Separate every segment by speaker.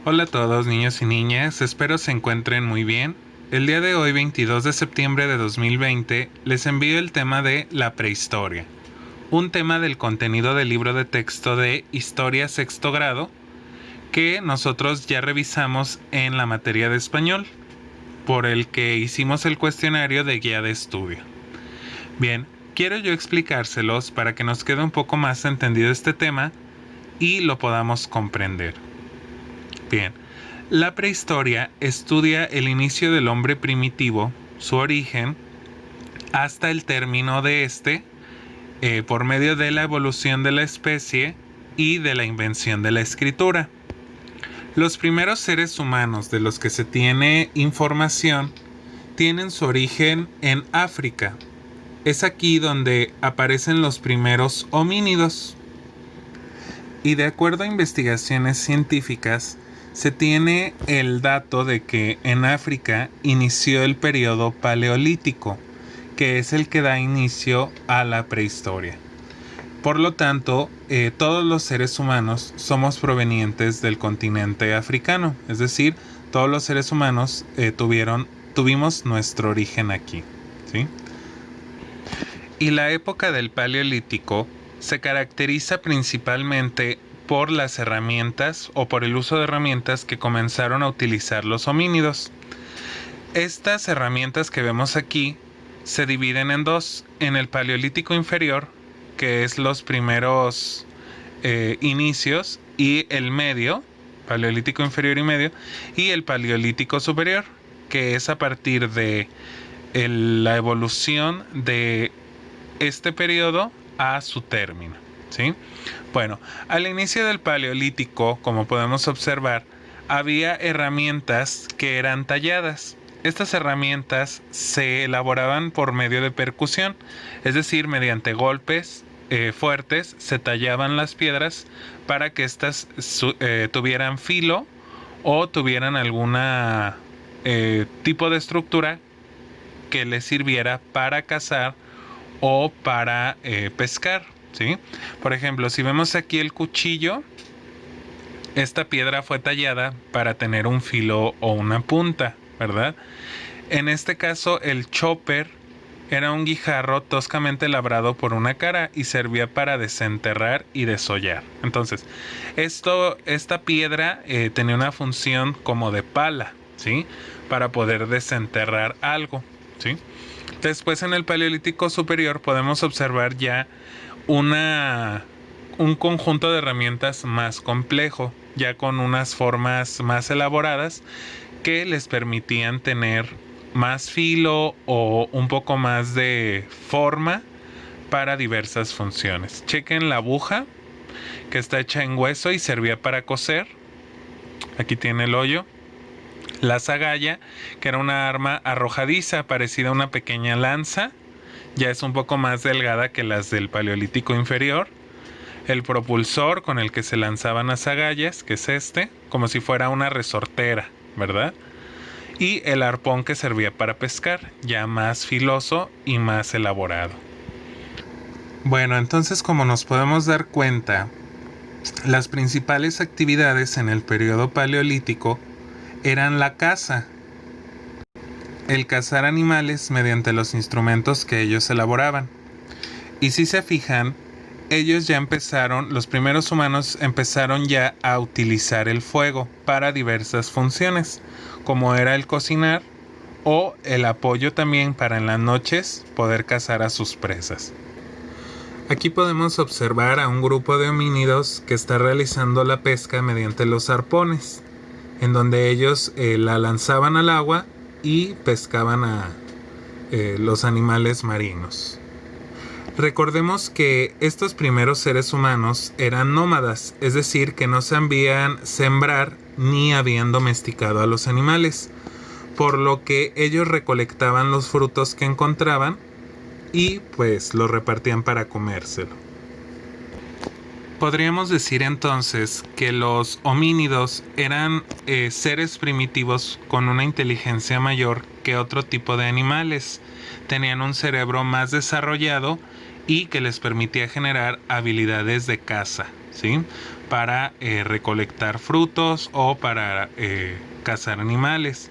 Speaker 1: Hola a todos, niños y niñas, espero se encuentren muy bien. El día de hoy, 22 de septiembre de 2020, les envío el tema de la prehistoria, un tema del contenido del libro de texto de Historia Sexto Grado que nosotros ya revisamos en la materia de español, por el que hicimos el cuestionario de guía de estudio. Bien, quiero yo explicárselos para que nos quede un poco más entendido este tema y lo podamos comprender. Bien, la prehistoria estudia el inicio del hombre primitivo, su origen, hasta el término de este, por medio de la evolución de la especie y de la invención de la escritura. Los primeros seres humanos de los que se tiene información tienen su origen en África. Es aquí donde aparecen los primeros homínidos. Y de acuerdo a investigaciones científicas, se tiene el dato de que en África inició el periodo paleolítico, que es el que da inicio a la prehistoria. Por lo tanto, todos los seres humanos somos provenientes del continente africano, es decir, todos los seres humanos tuvimos nuestro origen aquí, ¿sí? Y la época del Paleolítico se caracteriza principalmente por las herramientas o por el uso de herramientas que comenzaron a utilizar los homínidos. Estas herramientas que vemos aquí se dividen en dos: en el Paleolítico inferior, que es los primeros inicios, y el medio, Paleolítico inferior y medio, y el Paleolítico superior, que es a partir de la evolución de este periodo a su término, ¿sí? Bueno, al inicio del Paleolítico, como podemos observar, había herramientas que eran talladas. Estas herramientas se elaboraban por medio de percusión, es decir, mediante golpes fuertes se tallaban las piedras para que éstas tuvieran filo o tuvieran alguna tipo de estructura que les sirviera para cazar o para pescar, ¿sí? Por ejemplo, si vemos aquí el cuchillo, esta piedra fue tallada para tener un filo o una punta, ¿verdad? En este caso, el chopper era un guijarro toscamente labrado por una cara y servía para desenterrar y desollar. Entonces, esta piedra tenía una función como de pala, ¿sí? Para poder desenterrar algo, ¿sí? Después, en el Paleolítico superior podemos observar ya un conjunto de herramientas más complejo, ya con unas formas más elaboradas que les permitían tener más filo o un poco más de forma para diversas funciones. Chequen la aguja, que está hecha en hueso y servía para coser. Aquí tiene el hoyo. La zagalla, que era una arma arrojadiza parecida a una pequeña lanza, ya es un poco más delgada que las del Paleolítico inferior. El propulsor con el que se lanzaban las agallas, que es este, como si fuera una resortera, ¿verdad? Y el arpón, que servía para pescar, ya más filoso y más elaborado. Bueno, entonces, como nos podemos dar cuenta, las principales actividades en el periodo paleolítico eran la caza, el cazar animales mediante los instrumentos que ellos elaboraban. Y si se fijan, los primeros humanos empezaron ya a utilizar el fuego para diversas funciones, como era el cocinar o el apoyo también para en las noches poder cazar a sus presas. Aquí podemos observar a un grupo de homínidos que está realizando la pesca mediante los arpones, en donde ellos la lanzaban al agua y pescaban a los animales marinos. Recordemos que estos primeros seres humanos eran nómadas, es decir, que no sabían sembrar ni habían domesticado a los animales, por lo que ellos recolectaban los frutos que encontraban y pues los repartían para comérselo. Podríamos decir entonces que los homínidos eran seres primitivos con una inteligencia mayor que otro tipo de animales. Tenían un cerebro más desarrollado y que les permitía generar habilidades de caza, ¿sí? Para recolectar frutos o para cazar animales.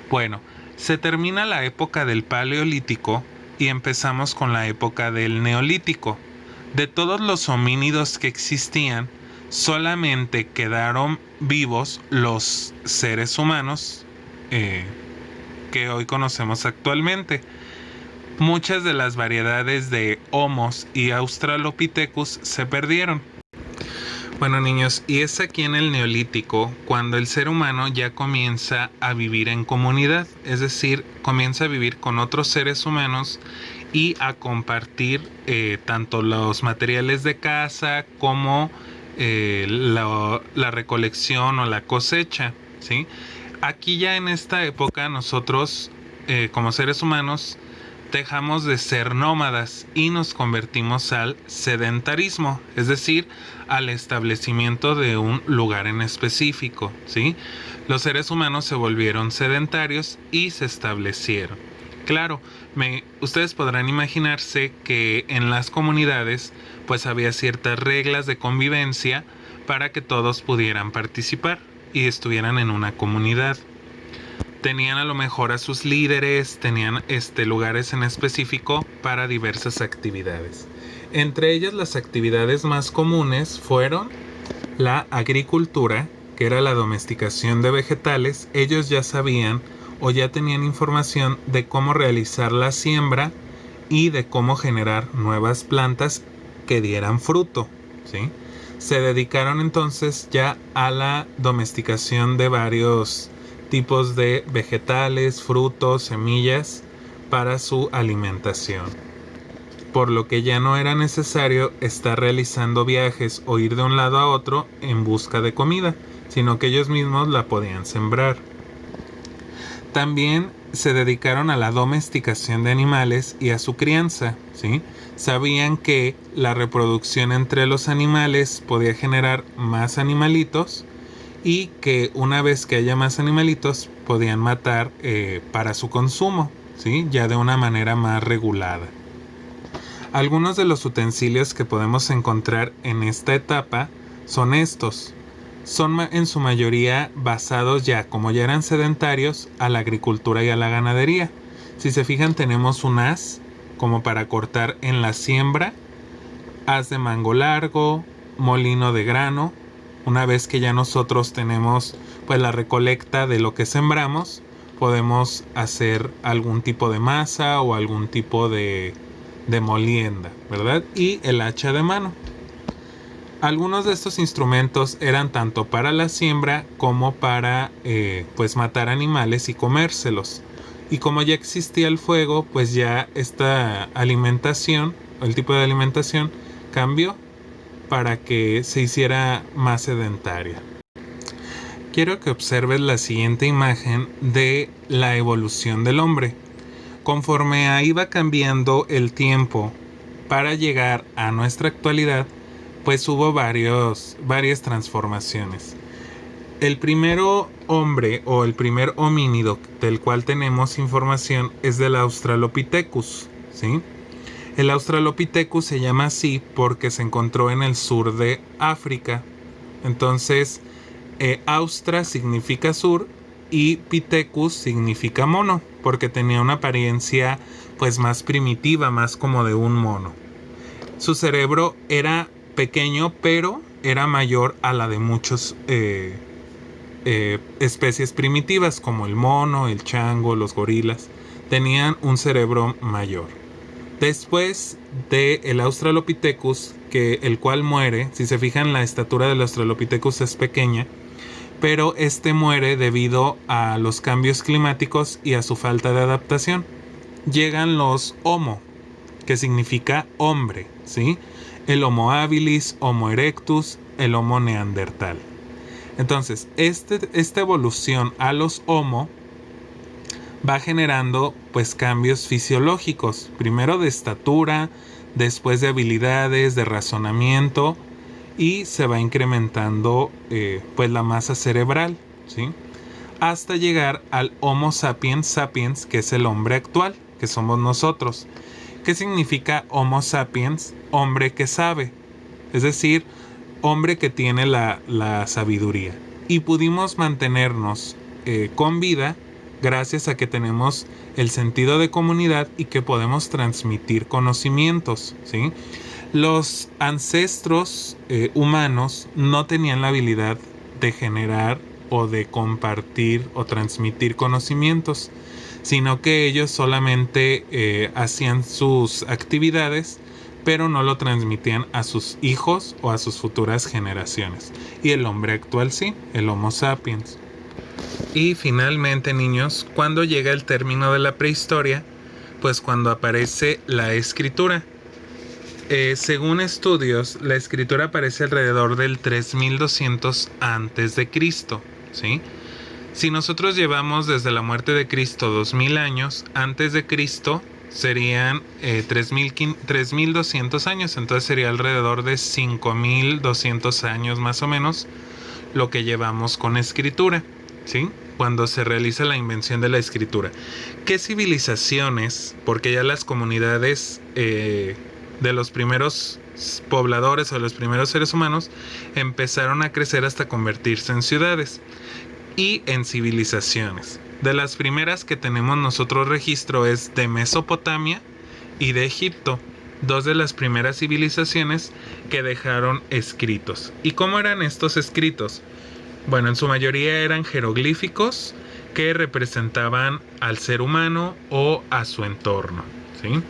Speaker 1: Bueno, se termina la época del Paleolítico y empezamos con la época del Neolítico. De todos los homínidos que existían, solamente quedaron vivos los seres humanos que hoy conocemos actualmente. Muchas de las variedades de Homos y Australopithecus se perdieron. Bueno, niños, y es aquí en el Neolítico cuando el ser humano ya comienza a vivir en comunidad, es decir, comienza a vivir con otros seres humanos y a compartir tanto los materiales de caza como la recolección o la cosecha, ¿sí? Aquí ya en esta época nosotros como seres humanos dejamos de ser nómadas y nos convertimos al sedentarismo, es decir, al establecimiento de un lugar en específico, ¿sí? Los seres humanos se volvieron sedentarios y se establecieron. Claro, ustedes podrán imaginarse que en las comunidades pues había ciertas reglas de convivencia para que todos pudieran participar y estuvieran en una comunidad. Tenían a lo mejor a sus líderes, tenían lugares en específico para diversas actividades. Entre ellas las actividades más comunes fueron la agricultura, que era la domesticación de vegetales. Ellos ya sabían o ya tenían información de cómo realizar la siembra y de cómo generar nuevas plantas que dieran fruto, ¿sí? Se dedicaron entonces ya a la domesticación de varios tipos de vegetales, frutos, semillas para su alimentación, por lo que ya no era necesario estar realizando viajes o ir de un lado a otro en busca de comida, sino que ellos mismos la podían sembrar. También se dedicaron a la domesticación de animales y a su crianza, ¿sí? Sabían que la reproducción entre los animales podía generar más animalitos y que una vez que haya más animalitos podían matar para su consumo, ¿sí? Ya de una manera más regulada. Algunos de los utensilios que podemos encontrar en esta etapa son estos. Son en su mayoría basados ya, como ya eran sedentarios, a la agricultura y a la ganadería. Si se fijan, tenemos un haz como para cortar en la siembra, haz de mango largo, molino de grano. Una vez que ya nosotros tenemos pues la recolecta de lo que sembramos, podemos hacer algún tipo de masa o algún tipo de molienda, ¿verdad? Y el hacha de mano. Algunos de estos instrumentos eran tanto para la siembra como para pues matar animales y comérselos. Y como ya existía el fuego, pues ya esta alimentación, el tipo de alimentación cambió para que se hiciera más sedentaria. Quiero que observes la siguiente imagen de la evolución del hombre. Conforme iba cambiando el tiempo para llegar a nuestra actualidad, pues hubo varias transformaciones. El primero hombre o el primer homínido del cual tenemos información es del Australopithecus, ¿sí? El Australopithecus se llama así porque se encontró en el sur de África. Entonces, Austra significa sur y Pithecus significa mono, porque tenía una apariencia pues más primitiva, más como de un mono. Su cerebro era pequeño, pero era mayor a la de muchas especies primitivas como el mono, el chango, los gorilas. Tenían un cerebro mayor. Después del Australopithecus, el cual muere, si se fijan, la estatura del Australopithecus es pequeña, pero este muere debido a los cambios climáticos y a su falta de adaptación. Llegan los Homo, que significa hombre, ¿sí? El Homo habilis, Homo erectus, el Homo neandertal. Entonces, esta evolución a los Homo va generando pues cambios fisiológicos, primero de estatura, después de habilidades, de razonamiento, y se va incrementando pues la masa cerebral, ¿sí? Hasta llegar al Homo sapiens sapiens, que es el hombre actual, que somos nosotros. ¿Qué significa Homo sapiens? Hombre que sabe. Es decir, hombre que tiene la sabiduría. Y pudimos mantenernos con vida gracias a que tenemos el sentido de comunidad y que podemos transmitir conocimientos, ¿sí? Los ancestros humanos no tenían la habilidad de generar o de compartir o transmitir conocimientos, sino que ellos solamente hacían sus actividades, pero no lo transmitían a sus hijos o a sus futuras generaciones. Y el hombre actual sí, el Homo sapiens. Y finalmente, niños, ¿cuándo llega el término de la prehistoria? Pues cuando aparece la escritura. Según estudios, la escritura aparece alrededor del 3200 antes de Cristo, ¿sí? Si nosotros llevamos desde la muerte de Cristo 2000 años, antes de Cristo serían 3200 años, entonces sería alrededor de 5200 años más o menos lo que llevamos con escritura, ¿sí? Cuando se realiza la invención de la escritura. ¿Qué civilizaciones? Porque ya las comunidades de los primeros pobladores o de los primeros seres humanos empezaron a crecer hasta convertirse en ciudades y en civilizaciones. De las primeras que tenemos nosotros registro es de Mesopotamia y de Egipto, dos de las primeras civilizaciones que dejaron escritos. ¿Y cómo eran estos escritos? Bueno, en su mayoría eran jeroglíficos que representaban al ser humano o a su entorno, ¿sí?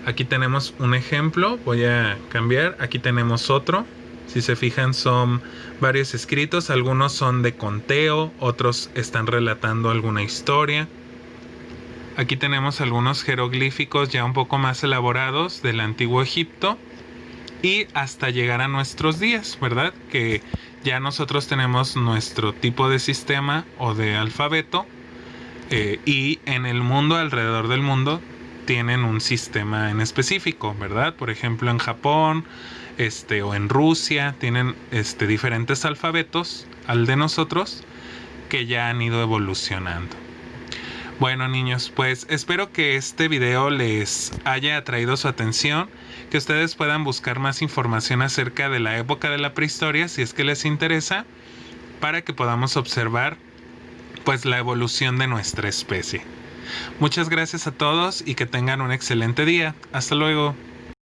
Speaker 1: Aquí tenemos un ejemplo, voy a cambiar, aquí tenemos otro. Si se fijan, son varios escritos, algunos son de conteo, otros están relatando alguna historia. Aquí tenemos algunos jeroglíficos ya un poco más elaborados del antiguo Egipto y hasta llegar a nuestros días, ¿verdad? Que ya nosotros tenemos nuestro tipo de sistema o de alfabeto y en el mundo, alrededor del mundo, tienen un sistema en específico, ¿verdad? Por ejemplo, en Japón o en Rusia tienen diferentes alfabetos al de nosotros que ya han ido evolucionando. Bueno, niños, pues espero que este video les haya atraído su atención, que ustedes puedan buscar más información acerca de la época de la prehistoria si es que les interesa, para que podamos observar pues la evolución de nuestra especie. Muchas gracias a todos y que tengan un excelente día. Hasta luego.